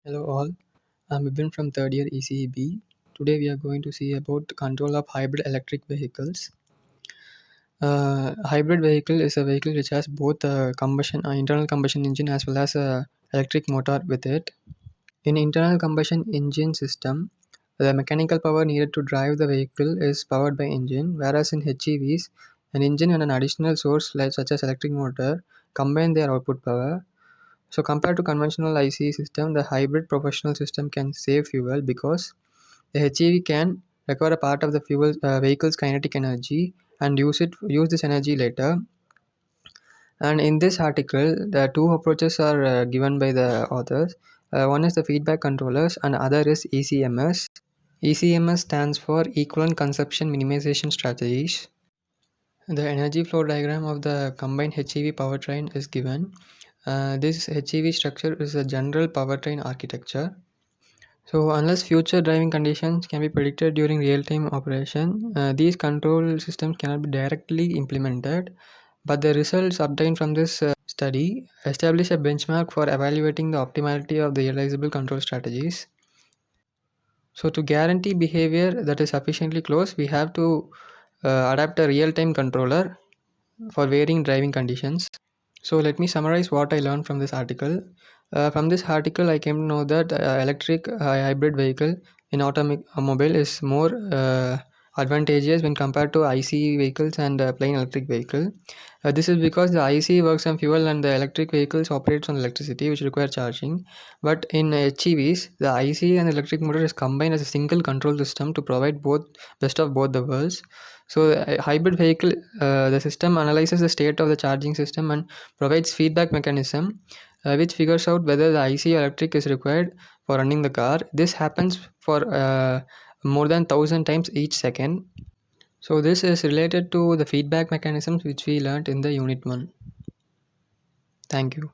Hello all, I'm Vipin from third year ECEB. Today we are going to see about control of hybrid electric vehicles. Hybrid vehicle is a vehicle which has both a internal combustion engine as well as a electric motor with it. In internal combustion engine system, the mechanical power needed to drive the vehicle is powered by engine, whereas in HEVs, an engine and an additional source such as electric motor combine their output power. So compared to conventional ICE system, the hybrid professional system can save fuel because the HEV can recover a part of the fuel vehicle's kinetic energy and use this energy later. And in this article, the two approaches are given by the authors. One is the feedback controllers and other is ECMS. ECMS stands for Equivalent Consumption Minimization Strategies. The energy flow diagram of the combined HEV powertrain is given. This HEV structure is a general powertrain architecture. So unless future driving conditions can be predicted during real-time operation, these control systems cannot be directly implemented. But the results obtained from this study establish a benchmark for evaluating the optimality of the realizable control strategies. So to guarantee behavior that is sufficiently close, we have to adapt a real-time controller for varying driving conditions. So let me summarize what I learned from this article. From this article, I came to know that electric hybrid vehicle in automobile is more advantageous when compared to ICE vehicles and plain electric vehicle. This is because the ICE works on fuel and the electric vehicles operates on electricity, which require charging. But in HEVs, the ICE and electric motor is combined as a single control system to provide both best of both the worlds. So a hybrid vehicle, the system analyzes the state of the charging system and provides feedback mechanism which figures out whether the IC electric is required for running the car. This happens for more than 1,000 times each second. So this is related to the feedback mechanisms which we learnt in the unit 1. Thank you.